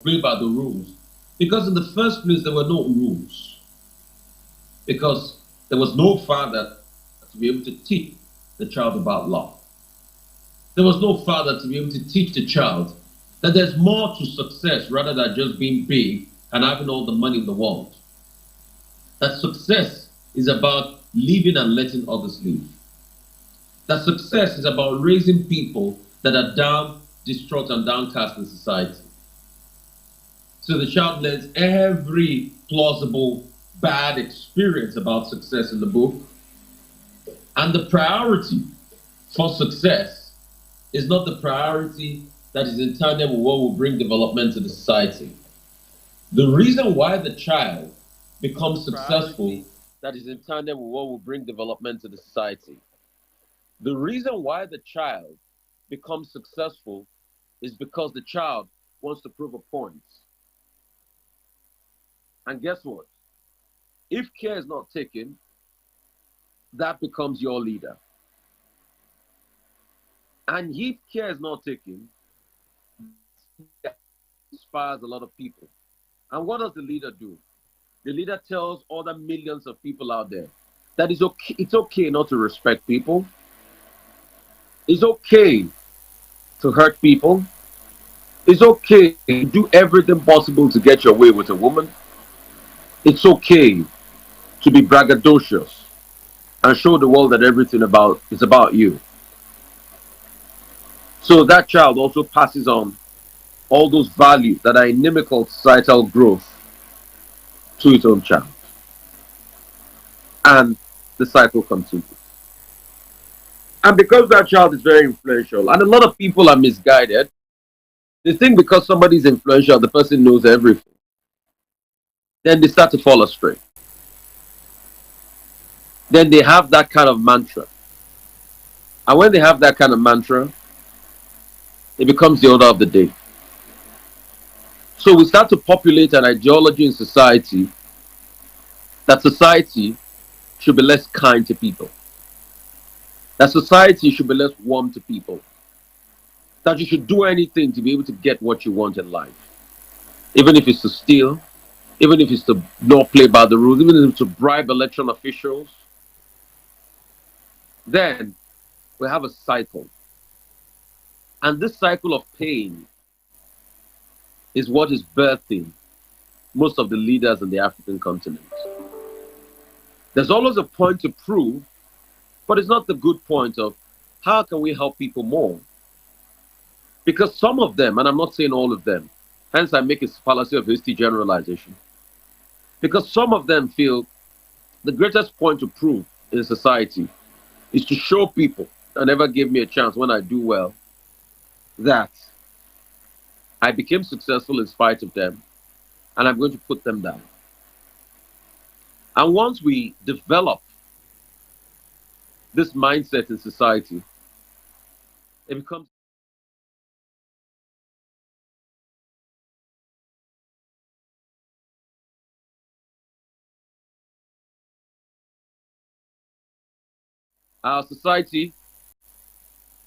play by the rules. Because in the first place, there were no rules. Because there was no father to be able to teach the child about love. There was no father to be able to teach the child that there's more to success rather than just being big and having all the money in the world. That success is about living and letting others live. That success is about raising people that are down, distraught, and downcast in society. So the child learns every plausible bad experience about success in the book. And the priority for success is not the priority that is in tandem with what will bring development to the society. The reason why the child becomes successful that is in tandem with what will bring development to the society. The reason why the child becomes successful is because the child wants to prove a point. And guess what? If care is not taken, that becomes your leader. And if care is not taken, that inspires a lot of people. And what does the leader do? The leader tells other millions of people out there that it's okay not to respect people. It's okay to hurt people. It's okay to do everything possible to get your way with a woman. It's okay to be braggadocious and show the world that everything about is about you. So that child also passes on all those values that are inimical to societal growth to its own child. And the cycle continues. And because that child is very influential, and a lot of people are misguided, they think because somebody is influential, the person knows everything. Then they start to fall astray. Then they have that kind of mantra. And when they have that kind of mantra, it becomes the order of the day. So we start to populate an ideology in society that society should be less kind to people, that society should be less warm to people, that you should do anything to be able to get what you want in life, even if it's to steal, even if it's to not play by the rules, even if it's to bribe election officials. Then we have a cycle. And this cycle of pain is what is birthing most of the leaders in the African continent. There's always a point to prove, but it's not the good point of how can we help people more? Because some of them, and I'm not saying all of them, hence I make a fallacy of hasty generalization, because some of them feel the greatest point to prove in society is to show people that never gave me a chance when I do well that I became successful in spite of them and I'm going to put them down. And once we develop this mindset in society, it becomes our society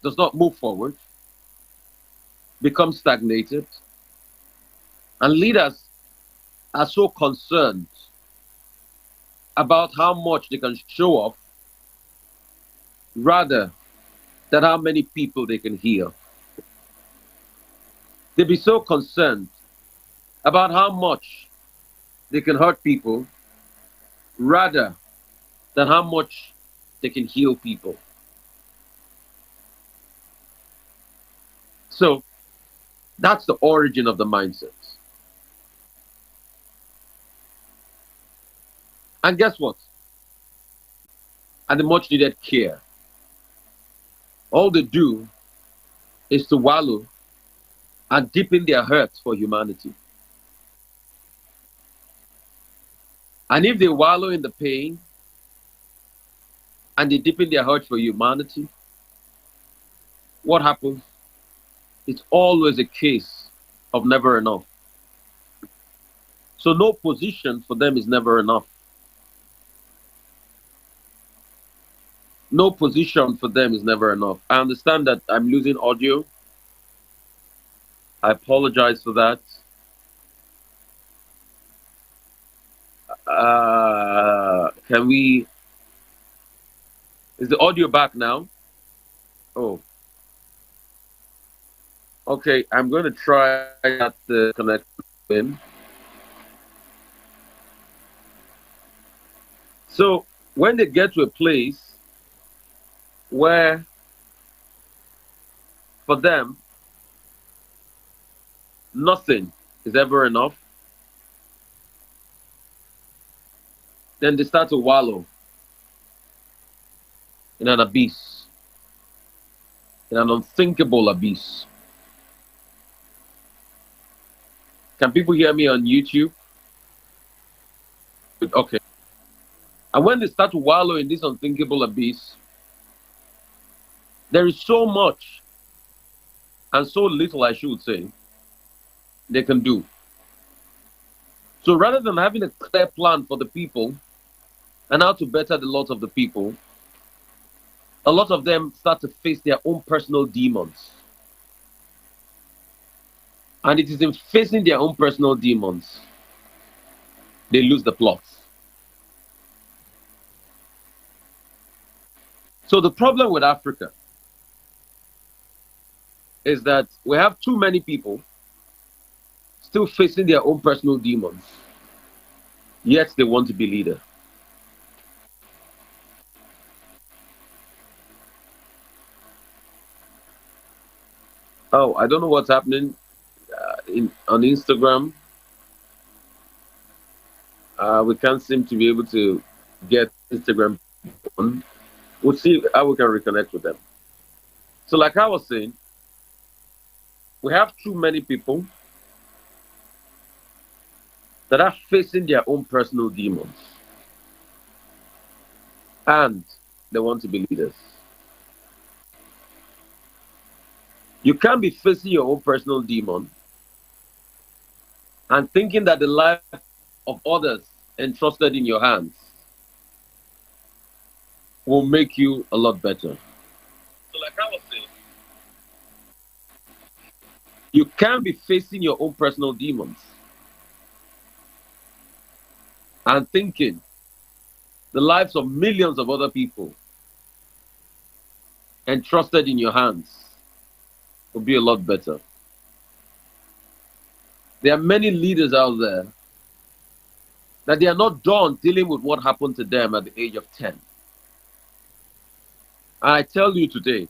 does not move forward, becomes stagnated, and leaders are so concerned about how much they can show off rather than how many people they can heal. They be so concerned about how much they can hurt people rather than how much they can heal people. So that's the origin of the mindset. And guess what? And the much needed care. All they do is to wallow and deepen their hurts for humanity. And if they wallow in the pain and they deepen their hurt for humanity, what happens? It's always a case of never enough. So no position for them is never enough. No position for them is never enough. I understand that I'm losing audio. I apologize for that. Can we? Is the audio back now? Oh, okay. I'm going to try that connection. So when they get to a place where, for them, nothing is ever enough, then they start to wallow in an abyss, in an unthinkable abyss. Can people hear me on YouTube? Okay. And when they start to wallow in this unthinkable abyss, there is so much and so little, I should say, they can do. So rather than having a clear plan for the people and how to better the lot of the people, a lot of them start to face their own personal demons. And it is in facing their own personal demons they lose the plot. So the problem with Africa is that we have too many people still facing their own personal demons, yet they want to be leader. Oh, I don't know what's happening on Instagram. We can't seem to be able to get Instagram on. We'll see how we can reconnect with them. So, like I was saying, we have too many people that are facing their own personal demons and they want to be leaders. You can't be facing your own personal demon and thinking that the life of others entrusted in your hands will make you a lot better. So, like I was saying, you can't be facing your own personal demons and thinking the lives of millions of other people entrusted in your hands will be a lot better. There are many leaders out there that they are not done dealing with what happened to them at the age of 10. And I tell you today,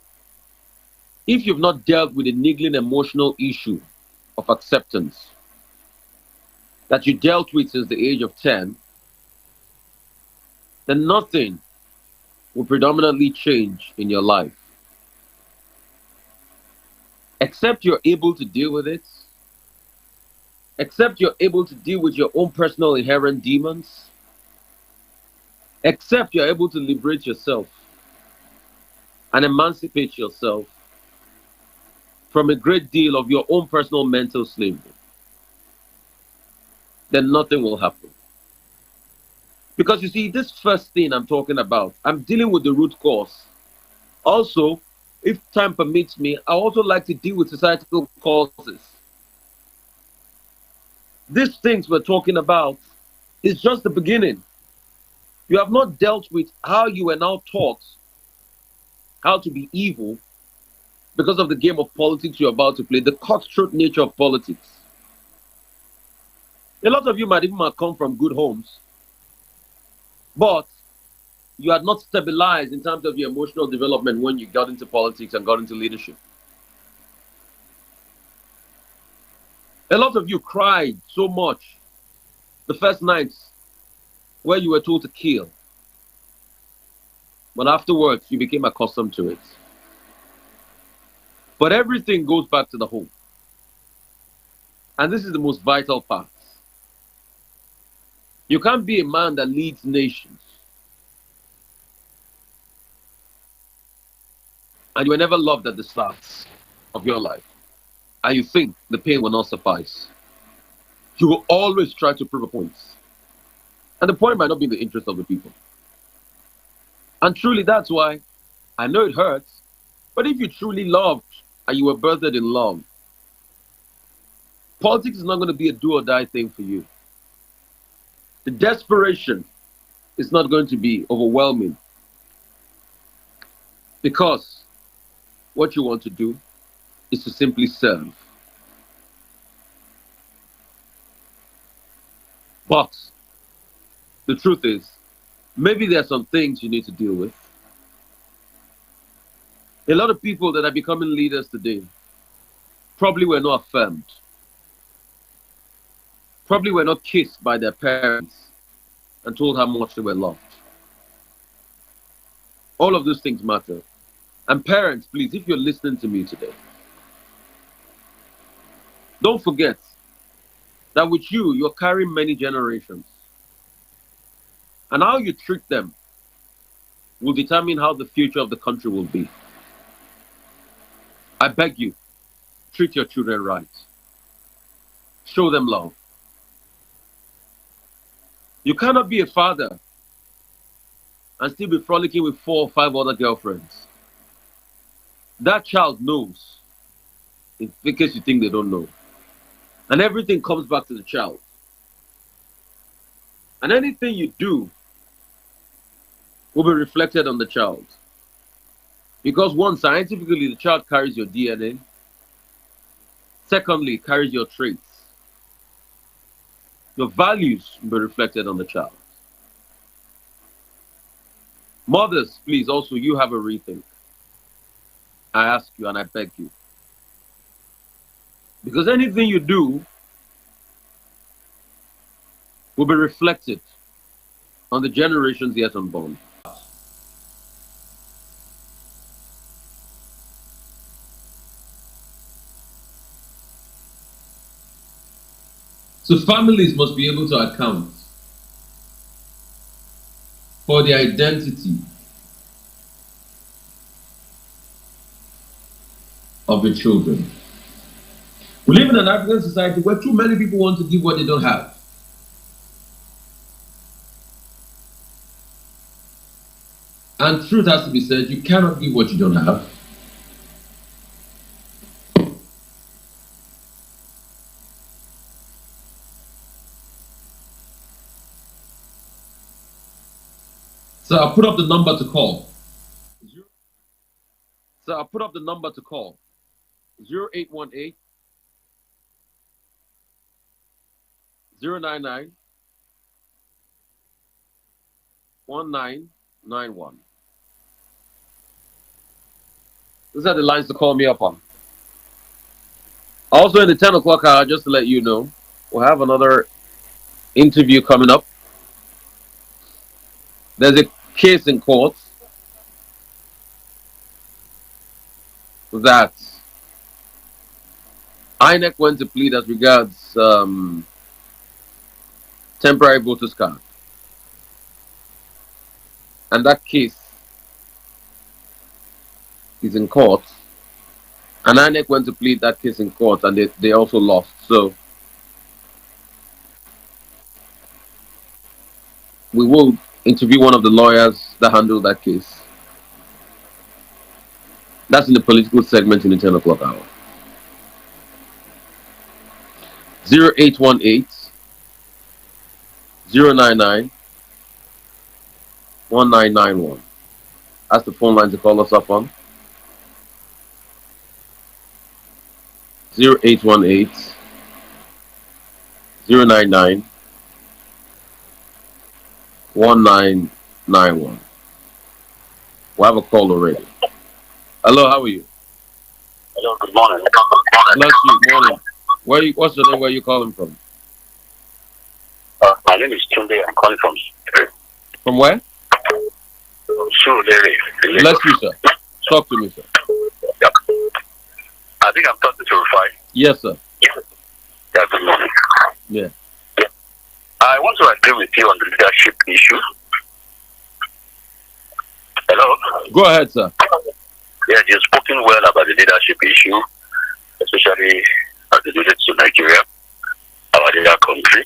if you've not dealt with a niggling emotional issue of acceptance that you dealt with since the age of 10, then nothing will predominantly change in your life. Except you're able to deal with it, except you're able to deal with your own personal inherent demons, except you're able to liberate yourself and emancipate yourself from a great deal of your own personal mental slavery, then nothing will happen. Because you see, this first thing I'm talking about, I'm dealing with the root cause. Also, if time permits me, I also like to deal with societal causes. These things we're talking about is just the beginning. You have not dealt with how you were now taught how to be evil because of the game of politics you're about to play, the cutthroat nature of politics. A lot of you might even have come from good homes, but you had not stabilized in terms of your emotional development when you got into politics and got into leadership. A lot of you cried so much the first nights where you were told to kill, but afterwards you became accustomed to it. But everything goes back to the home. And this is the most vital part. You can't be a man that leads nations and you were never loved at the start of your life, and you think the pain will not suffice. You will always try to prove a point. And the point might not be in the interest of the people. And truly, that's why I know it hurts, but if you truly loved and you were birthed in love, politics is not going to be a do or die thing for you. The desperation is not going to be overwhelming because what you want to do is to simply serve. But the truth is, maybe there are some things you need to deal with. A lot of people that are becoming leaders today probably were not affirmed, probably were not kissed by their parents and told how much they were loved. All of those things matter. And parents, please, if you're listening to me today, don't forget that with you, you're carrying many generations. And how you treat them will determine how the future of the country will be. I beg you, treat your children right. Show them love. You cannot be a father and still be frolicking with 4 or 5 other girlfriends. That child knows, in case you think they don't know. And everything comes back to the child. And anything you do will be reflected on the child. Because one, scientifically, the child carries your DNA. Secondly, it carries your traits. Your values will be reflected on the child. Mothers, please, also, you have a rethink. I ask you and I beg you. Because anything you do will be reflected on the generations yet unborn. So families must be able to account for the identity of the children. We live in an African society where too many people want to give what they don't have. And truth has to be said, you cannot give what you don't have. So I'll put up the number to call. 0818 099 1991. These are the lines to call me up on. Also in the 10 o'clock hour, just to let you know, we'll have another interview coming up. There's a case in court that INEC went to plead as regards temporary voters card. And that case is in court. And INEC went to plead that case in court and they also lost. So we will interview one of the lawyers that handled that case. That's in the political segment in the 10 o'clock hour. 0818 099 1991. That's the phone line to call us up on. 0818 099 1991. We have a call already. Hello, how are you? Hello, good morning. Bless you, morning. What's your name? Where are you calling from? My name is Tunde. I'm calling from From where? Surulere. Bless you, sir. Talk to me, sir. Yep. I think I'm talking to RUFAI. Yes, sir. Yeah, good morning. Yeah. I want to agree with you on the leadership issue. Hello? Go ahead, sir. Yeah, you've spoken well about the leadership issue, especially as it relates to Nigeria, our leader country.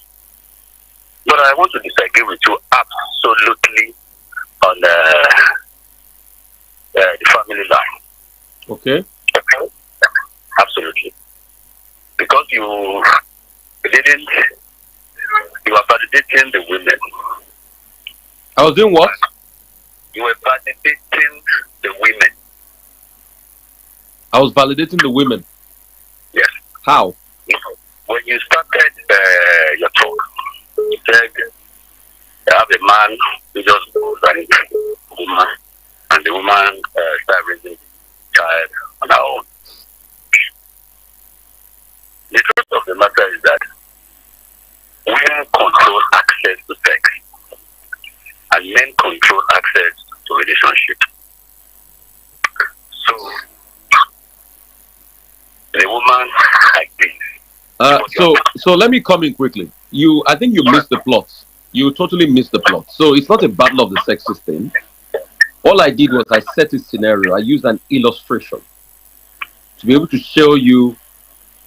But I want to disagree with you absolutely on the family line. Okay. Absolutely. Because you validating the women. I was doing what? You were validating the women. I was validating the women. Yes. How? When you started your talk, you said you have a man who just goes and a woman, and the woman started raising the child on her own. The truth of the matter is that women control access to sex, and men control access to relationship. So, the woman like this. So let me come in quickly. I think you missed the plot. You totally missed the plot. So it's not a battle of the sexes thing. All I did was I set a scenario. I used an illustration to be able to show you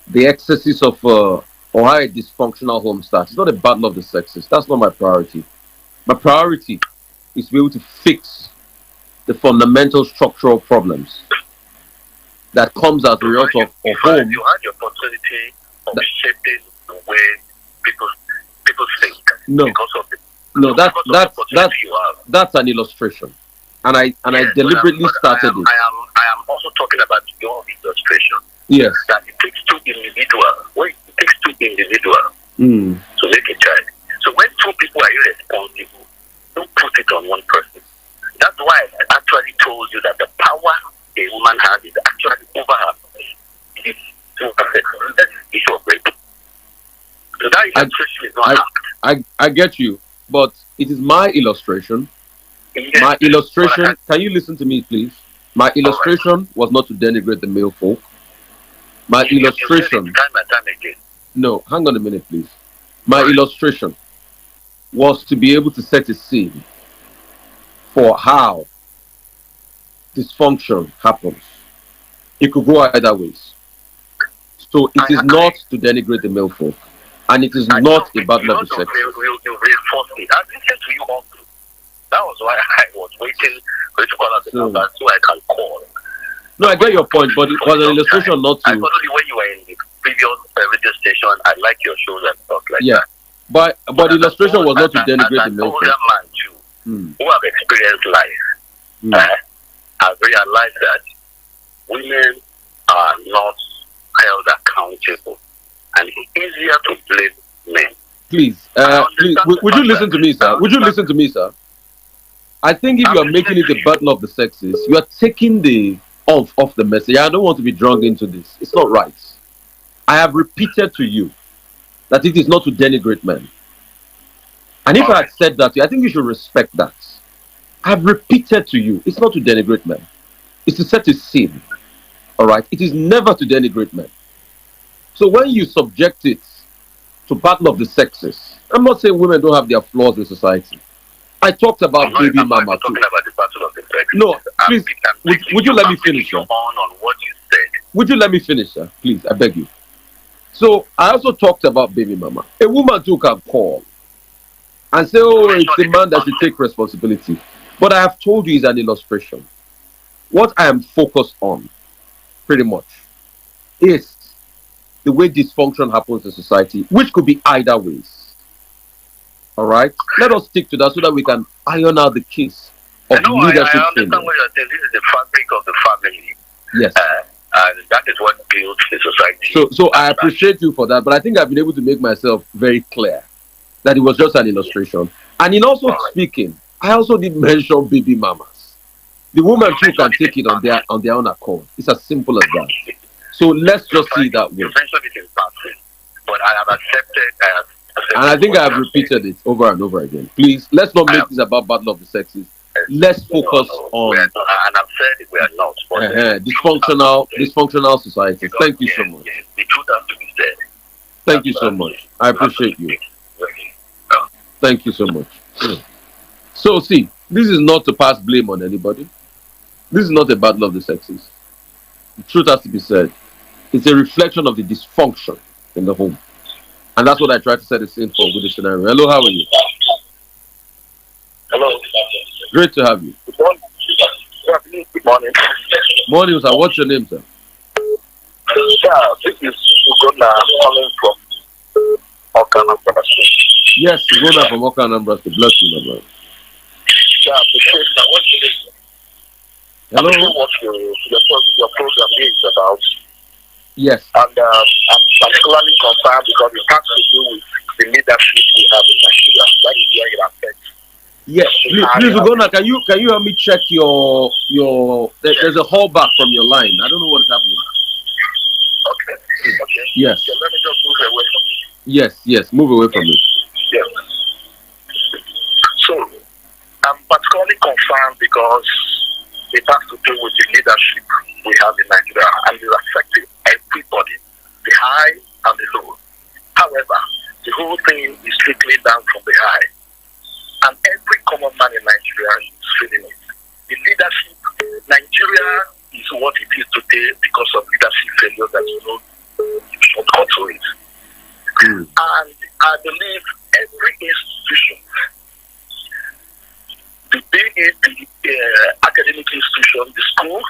the excesses of or how a dysfunctional home starts. It's not a battle of the sexes. That's not my priority. My priority is to be able to fix the fundamental structural problems that comes as a result of home. You had the opportunity of shaping the way people think. No, because of that's an illustration, and I deliberately started it. I am also talking about your illustration. Yes, that it takes two individuals. Well, it takes two individuals to make a child. So when two people are irresponsible, don't put it on one person. That's why I actually told you that the power a woman has is actually over her. It is 2%. That's the issue of rape. So that illustration is not I get you, but it is my illustration. Yes, my illustration. Can you listen to me, please? My illustration was not to denigrate the male folk. My illustration. No, hang on a minute, please. My illustration was to be able to set a scene for how dysfunction happens. It could go either ways. So it is not to denigrate the male folk, and it is not a battle of the sex. You reinforced it. I listened to you all through. That was why I was waiting for you to call out the number so I can call. No, I get your point, but it was an illustration not to. I thought when you were in the previous radio station, I like your shows and stuff like that. But the illustration was not to denigrate the male folk. As an older man too, who have experienced life, I realized that women are not held accountable, and it's easier to blame men. Please, would you listen to me, sir? Would you listen to me, sir? I think if you are making it a battle of the sexes, you are taking the off the message. I don't want to be drawn into this. It's not right. I have repeated to you that it is not to denigrate men. And if I had said that to you, I think you should respect that. I have repeated to you, it's not to denigrate men. It's to set a scene. All right? It is never to denigrate men. So when you subject it to battle of the sexes, I'm not saying women don't have their flaws in society. I talked about baby mama too. Talking about the battle of the sexes. No, please, would you let me finish, sir? On what you said. Would you let me finish, sir? Please, I beg you. So I also talked about baby mama. A woman too can call and say, oh, it's the man that should take responsibility. But I have told you it's an illustration. What I am focused on, pretty much, is the way dysfunction happens in society, which could be either ways. All right? Let us stick to that so that we can iron out the case of leadership. I understand what you're saying. This is the fabric of the family. Yes. And that is what builds the society. So I appreciate you for that, but I think I've been able to make myself very clear that it was just an illustration. And in also speaking, I also did mention baby mamas. The woman too can take it on their own accord. It's as simple as that. So let's just see that way. You mentioned it in passing, but I have accepted. And I think I have repeated it over and over again. Please, let's not make this about battle of the sexes. Let's focus on. And I've said it, we are not. Dysfunctional society. Thank you so much. The truth has to be said. Thank you so much. I appreciate you. Thank you so much. So see, this is not to pass blame on anybody. This is not a battle of the sexes. The truth has to be said. It's a reflection of the dysfunction in the home. And that's what I try to set the scene for with the scenario. Hello, how are you? Hello. Great to have you. Good morning. Good morning. Morning, sir. What's your name, sir? Yeah, this is Ugonna calling from Okana. Yes, Gona from Oka Nebraska. Bless you, my brother. Yeah, I appreciate that. What you listen? Hello? I what your program is about. Yes. And I'm particularly concerned because it has to do with the leadership we have in Nigeria. That is where it affects. Yes. Please, Gona, can you help me check your there's a hallback from your line. I don't know what is happening. Okay. Okay. Yes. Okay, let me just move away from it. Yes, move away from me. Yes. So I'm particularly concerned because it has to do with the leadership we have in Nigeria and it's affecting everybody, the high and the low. However, the whole thing is trickling down from the high. And every common man in Nigeria is feeling it. The leadership, Nigeria is what it is today because of leadership failure that you know shortcut to it. And I believe every institution, the academic institution, the school,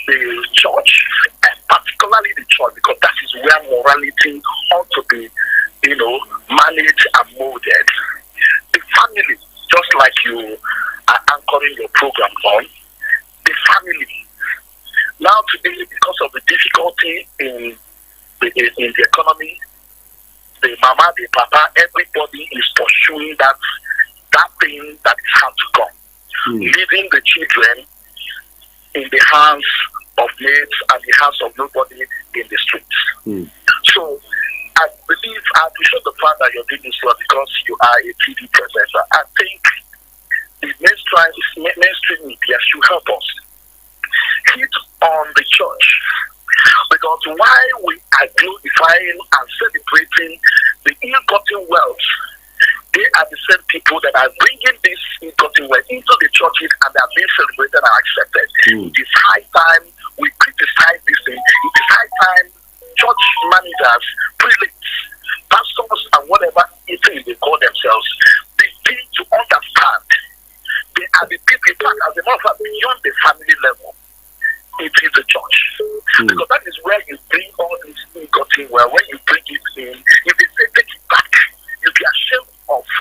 the church, and particularly the church, because that is where morality ought to be, managed and molded. The family, just like you are anchoring your program on, the family. Now today, because of the difficulty in the economy, the mama, the papa, everybody is pursuing that thing that is hard to come, leaving the children in the hands of mates and the hands of nobody in the streets. So I believe, I appreciate the fact that you're doing this work because you are a TV presenter. I think the mainstream media should help us hit on the church, because while we are glorifying and celebrating the ill-gotten wealth, they are the same people that are bringing this ill-gotten wealth into the churches and they are being celebrated and accepted. It is high time we criticize this thing. It is high time church managers, prelates, pastors, and whatever it is they call themselves begin to understand they are the people, in fact, as a matter of fact, beyond the family level. It is the church. Because that is where you bring all this ill-gotten wealth. When you bring it in, if they say take it back, you'll be ashamed of it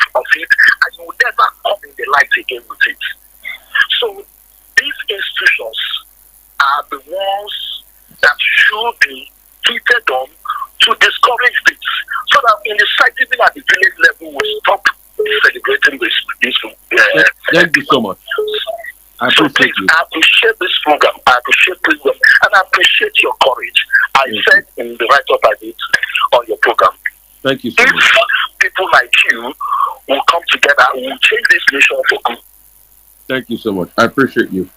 and you will never come in the light again with it. So these institutions are the ones that should be treated on to discourage this, so that in the site, even at the village level, we stop celebrating this. Thank you so much. I appreciate you. I appreciate this program. I appreciate this, and I appreciate your courage. I said in the write-up I did on your program. Thank you so much. People like you will come together, will change this nation for good. Thank you so much. I appreciate you.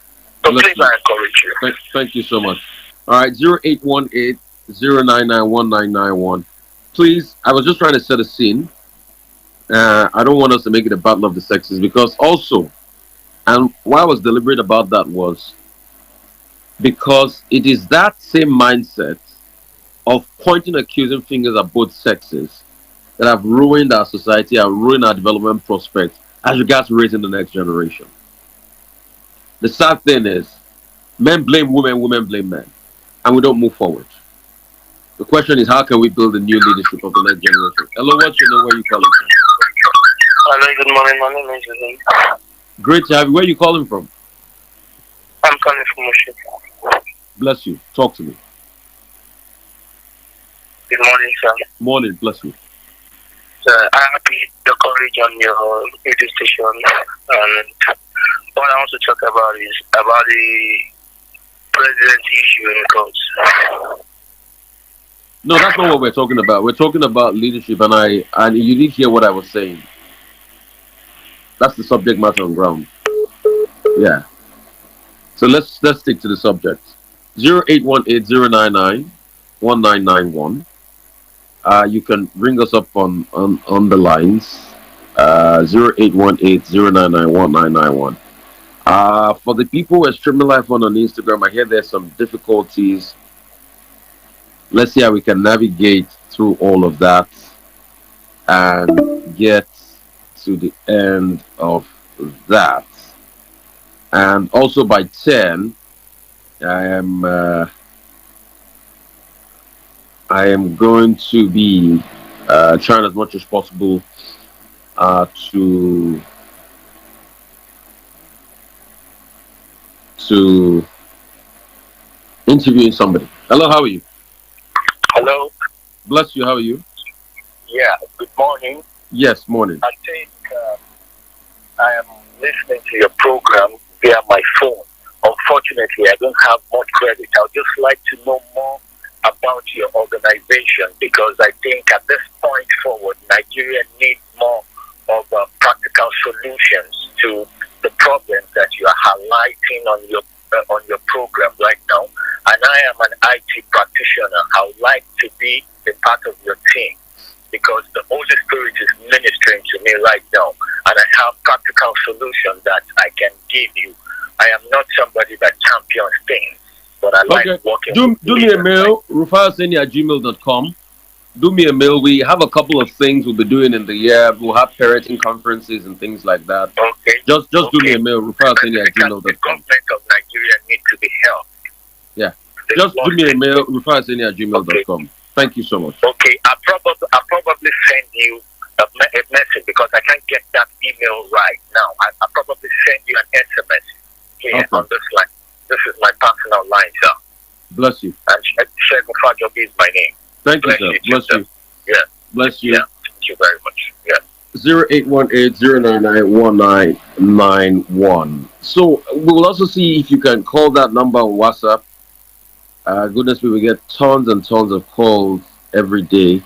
So please, I encourage you. Thank you so much. All right, 0818-099-1991. Please, I was just trying to set a scene. I don't want us to make it a battle of the sexes, because also, and why I was deliberate about that was because it is that same mindset of pointing accusing fingers at both sexes that have ruined our society and ruined our development prospects as regards raising the next generation. The sad thing is, men blame women, women blame men, and we don't move forward. The question is, how can we build a new leadership of the next generation? Hello, what's your name? Where are you calling from? Hello, good morning. My name is Zane. Great to have you. Where are you calling from? I'm calling from Moshi. Bless you. Talk to me. Good morning, sir. Morning. Bless you. I appreciate the courage on your radio station. And what I want to talk about is about the president issue in the courts. No, that's not what we're talking about. We're talking about leadership, and you didn't hear what I was saying. That's the subject matter on ground. Yeah. So let's stick to the subject. 0818-099-1991. You can ring us up on the lines. 0818-099-1991. For the people who are streaming live on Instagram, I hear there's some difficulties. Let's see how we can navigate through all of that and get to the end of that. And also by 10, I am going to be trying as much as possible to to interviewing somebody. Hello, how are you? Hello. Bless you. How are you? Yeah. Good morning. Yes, morning. I think I am listening to your program via my phone. Unfortunately, I don't have much credit. I would just like to know more about your organization because I think at this point forward, Nigeria needs more of practical solutions to the problems that you are highlighting on your program right now. And I am an IT practitioner. I would like to be a part of your team because the Holy Spirit is ministering to me right now, and I have practical solutions that I can give you. I am not somebody that champions things, but I like working do with me a mail, RUFAI OSENI@gmail.com. Do me a mail. We have a couple of things we'll be doing in the year. We'll have parenting conferences and things like that. Okay. Just do me a mail, RUFAI OSENI@gmail.com. The government of Nigeria needs to be helped. Yeah. Just do me a mail, RUFAI OSENI@gmail.com. Thank you so much. Okay. I'll probably send you a message because I can't get that email right now. I'll probably send you an SMS here on this line. This is my personal line, sir. Bless you. And Shegun Fajobi is my name. Thank you, sir. Bless you. Yeah. Bless you. Yeah. Thank you very much. Yeah. 0818-099-1991. So we'll also see if you can call that number on WhatsApp. Goodness me, we get tons and tons of calls every day,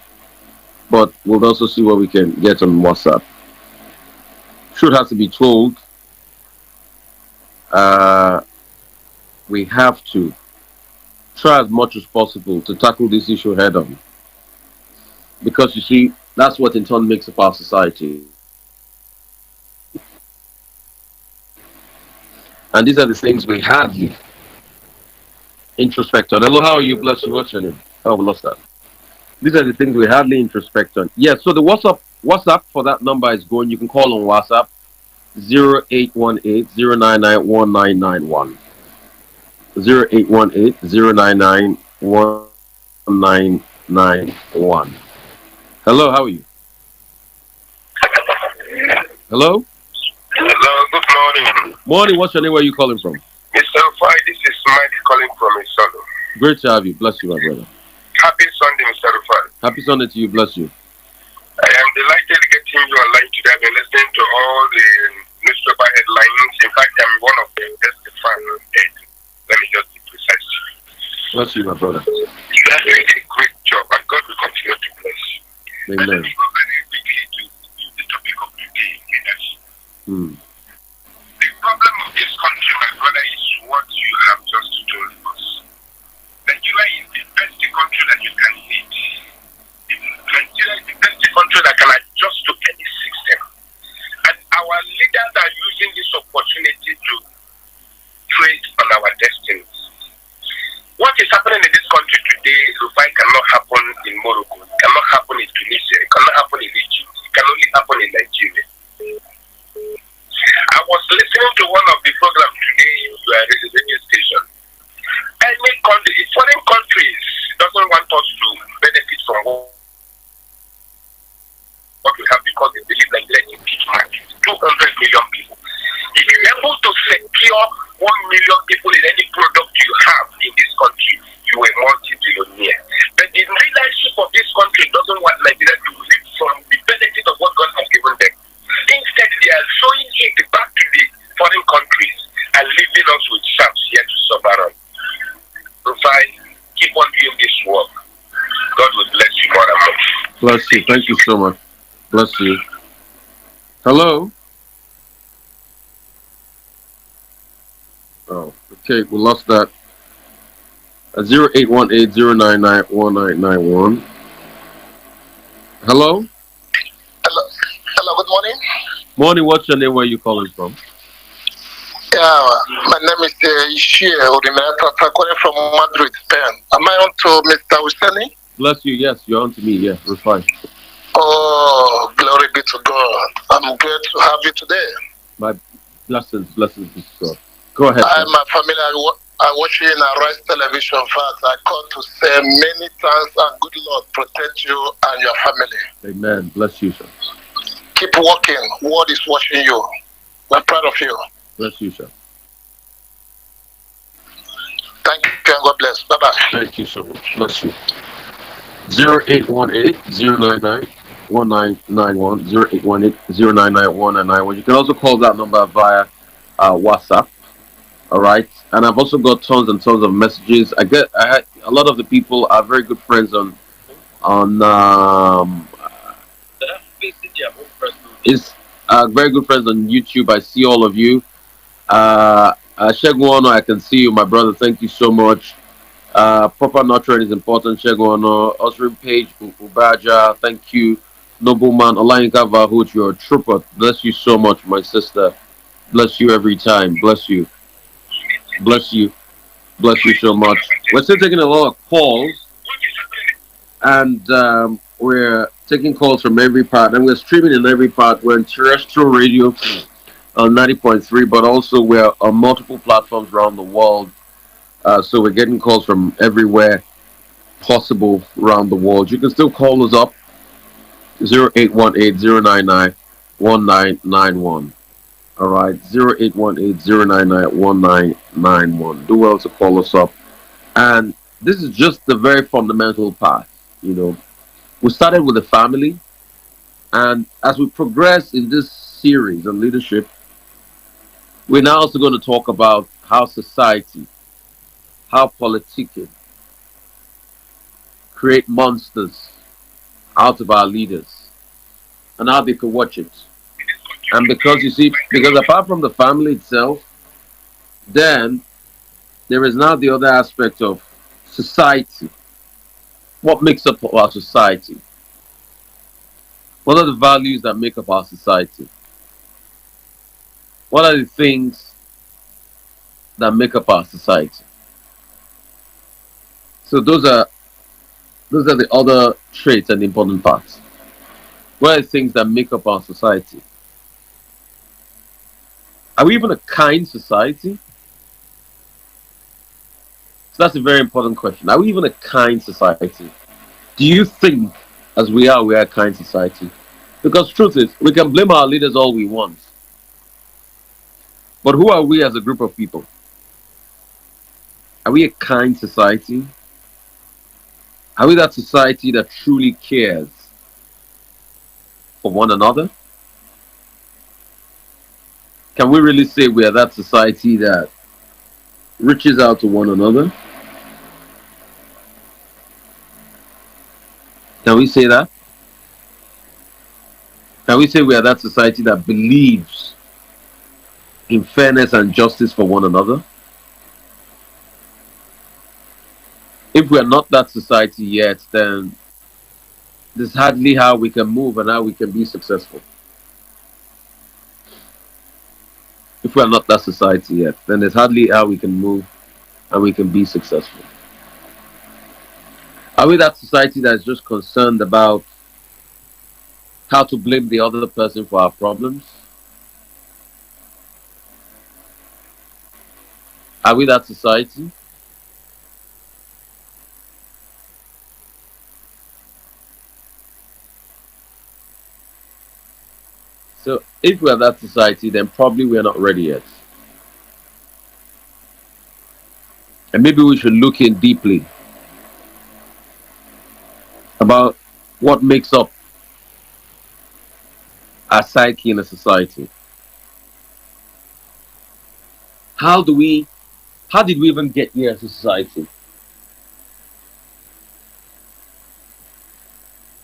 but we'll also see what we can get on WhatsApp. Should have to be told, we have to try as much as possible to tackle this issue head on, because you see, that's what in turn makes up our society. And these are the things we have introspect on. Hello, how are you? Bless you. What's your name? Oh, we lost that. These are the things we hardly introspect on. Yes, so the WhatsApp for that number is going. You can call on WhatsApp 0818-099-1991. 0818-099-1991. Hello, how are you? Hello? Hello, good morning. Morning, what's your name? Where are you calling from? Mr. Rufai, this is Mike calling from Isolo. Great to have you. Bless you, my brother. Happy Sunday, Mr. Rufai. Happy Sunday to you. Bless you. I am delighted getting you online today. I've been listening to all the newspaper headlines. In fact, I'm one of the best fans on earth. Let me just be precise. Bless you, my brother. You are doing a great job, and God will continue to bless you. Amen. Let me go very quickly to the topic of today, leadership. The problem of this country, my brother, is what you have just told us. Nigeria is the best country that you can lead. Nigeria is the best country that can adjust to any system. And our leaders are using this opportunity to trade on our destinies. What is happening in this country today, Rufai, cannot happen in Morocco, cannot happen in Tunisia, it cannot happen in Egypt, it can only happen in Nigeria. I was listening to one of the programs today in your radio station. Any country, foreign countries doesn't want us to benefit from what we have because they believe Nigeria is a big market, 200 million people. If you're able to secure 1 million people in any product you have in this country, you are multi-billionaire. But the leadership of this country doesn't want Nigeria to live from the benefit of what God has given them. Instead, they are showing it back to the foreign countries and leaving us with sharps here to suffer on. Rufai, keep on doing this work. God will bless you more and more. Bless you. Thank you so much. Bless you. Hello? Oh, okay. We lost that. 0818-099-1991. Hello? Hello, good morning. Morning, what's your name? Where are you calling from? Yeah, my name is Ishia Odinata, calling from Madrid, Spain. Am I on to Mr. Oseni? Bless you. Yes, you're on to me. Yeah, we're fine. Oh, glory be to God. I'm glad to have you today. My blessings be to God. Go ahead. I and my family are watching Arise Television fast. I call to say many thanks and good Lord protect you and your family. Amen. Bless you, sir. Keep working. World is watching you. We're proud of you. Bless you, sir. Thank you and God bless. Bye bye. Thank you so much. Bless you. 0818-099-1991. 0818-099-1991. You can also call that number via WhatsApp. All right. And I've also got tons and tons of messages. I had a lot of the people are very good friends on is very good friends on YouTube. I see all of you. Sheguano, I can see you, my brother. Thank you so much. Proper nurturing is important. Sheguano, Osrin Page, Ubaja, thank you. Nobleman, Olayinka Vahut, you're a trooper. Bless you so much, my sister. Bless you every time. Bless you. Bless you. Bless you so much. We're still taking a lot of calls, and we're taking calls from every part, and we're streaming in every part. We're on terrestrial radio on 90.3, but also we're on multiple platforms around the world. So we're getting calls from everywhere possible around the world. You can still call us up 0818-099-1991. All right, 0818-099-1991. Do well to call us up. And this is just the very fundamental part. You know, we started with the family, and as we progress in this series on leadership, we're now also going to talk about how society, how politics create monsters out of our leaders and how they could watch it. And because you see, because apart from the family itself, then there is now the other aspect of society. What makes up our society? What are the values that make up our society? What are the things that make up our society? So those are the other traits and important parts. What are the things that make up our society? Are we even a kind society? So that's a very important question. Are we even a kind society? Do you think, as we are a kind society? Because truth is, we can blame our leaders all we want. But who are we as a group of people? Are we a kind society? Are we that society that truly cares for one another? Can we really say we are that society that reaches out to one another? Can we say that? Can we say we are that society that believes in fairness and justice for one another? If we are not that society yet, then there's hardly how we can move and how we can be successful. If we are not that society yet, then there's hardly how we can move and we can be successful. Are we that society that is just concerned about how to blame the other person for our problems? Are we that society? So if we are that society, then probably we are not ready yet. And maybe we should look in deeply about what makes up our psyche in a society. How did we even get here as a society?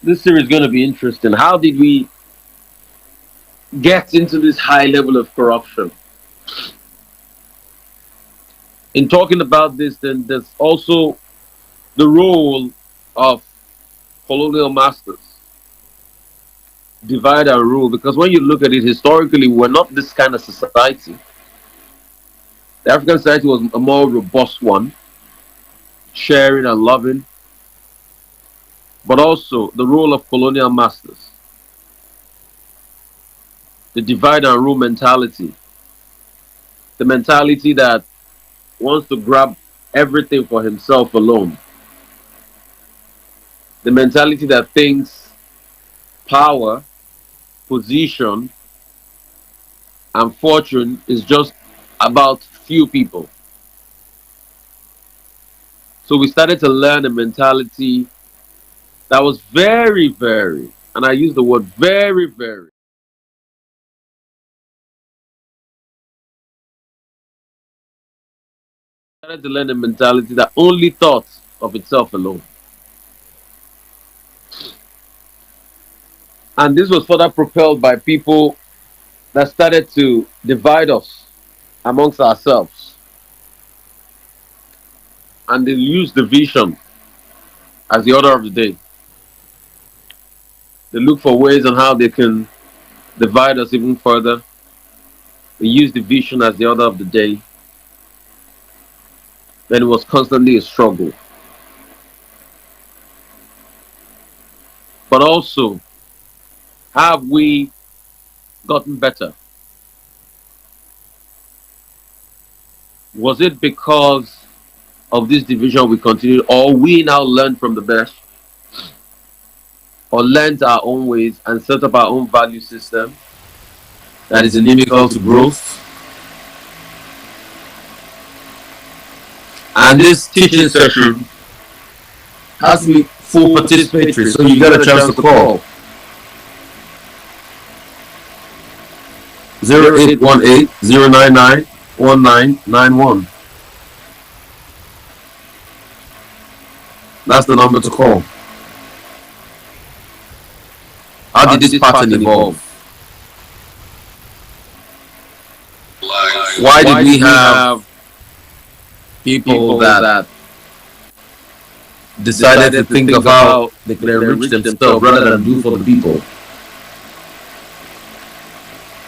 This series is going to be interesting. How did we get into this high level of corruption? In talking about this, then there's also the role of colonial masters, divide and rule. Because when you look at it historically, we're not this kind of society. The African society was a more robust one, sharing and loving, but also the role of colonial masters, the divide and rule mentality, the mentality that wants to grab everything for himself alone, the mentality that thinks power, position and fortune is just about few people. So we started to learn a mentality that was very, very, and I use the word very, very. Started to learn a mentality that only thought of itself alone. And this was further propelled by people that started to divide us amongst ourselves. And they use division as the order of the day. They look for ways on how they can divide us even further. They use division as the order of the day. Then it was constantly a struggle. But also, have we gotten better? Was it because of this division we continued, or we now learned from the best, or learned our own ways and set up our own value system that is inimical to growth? And this teaching session has to be full participatory, so you get a chance to call 0818-099-1991. That's the number to call. How did this pattern evolve? Why did we have people that decided to think of how they can enrich themselves rather than do for the people?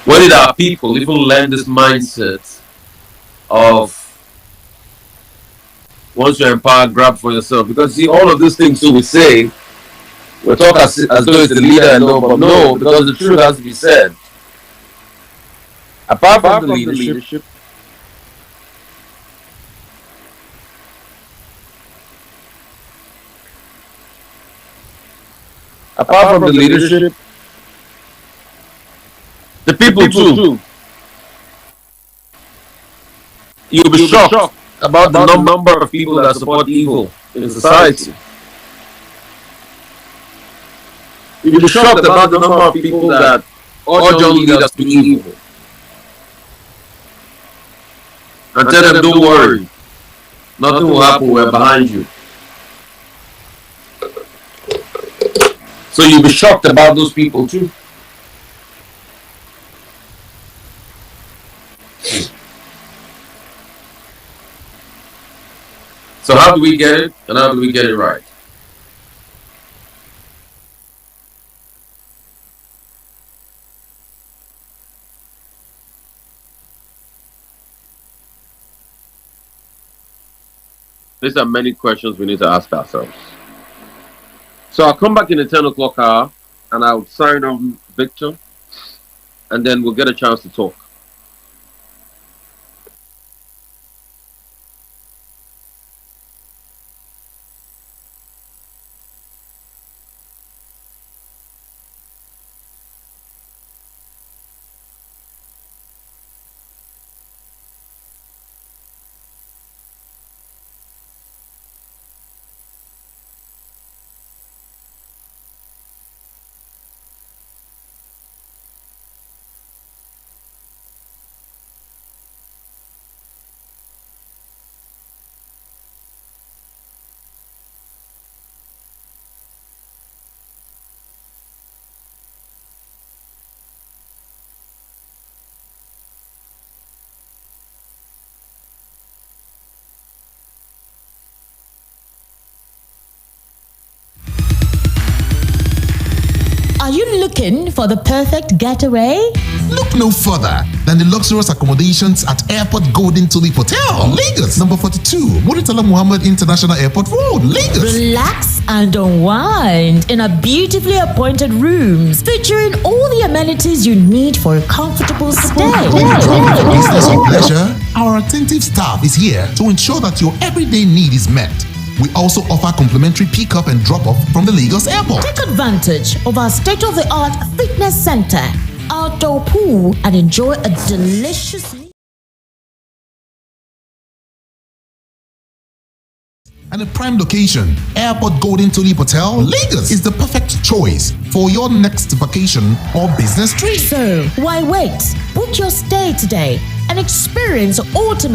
Where did our people even learn this mindset of once you're empowered, grab for yourself? Because see, all of these things we say, we talk as though it's the leader and all, but no, because the truth has to be said. Apart from the leadership, the people too. You'll be shocked about the number of people that support evil in society. You'll be shocked about the number of people that urge on leaders to do evil. And tell them, don't worry, nothing will happen, we're behind you. So you'll be shocked about those people too. So how do we get it, and how do we get it right? These are many questions we need to ask ourselves. So I'll come back in the 10 o'clock hour and I'll sign on Victor, and then we'll get a chance to talk. Are you looking for the perfect getaway? Look no further than the luxurious accommodations at Airport Golden Tulip Hotel, Lagos, number 42, Muritala Muhammad International Airport Road, Lagos. Relax and unwind in a beautifully appointed rooms featuring all the amenities you need for a comfortable stay. When you travel for business or pleasure, our attentive staff is here to ensure that your everyday need is met. We also offer complimentary pickup and drop-off from the Lagos airport. Take advantage of our state-of-the-art fitness center, outdoor pool, and enjoy a delicious meal. And a prime location, Airport Golden Tulip Hotel, Lagos is the perfect choice for your next vacation or business trip. So, why wait? Book your stay today and experience ultimate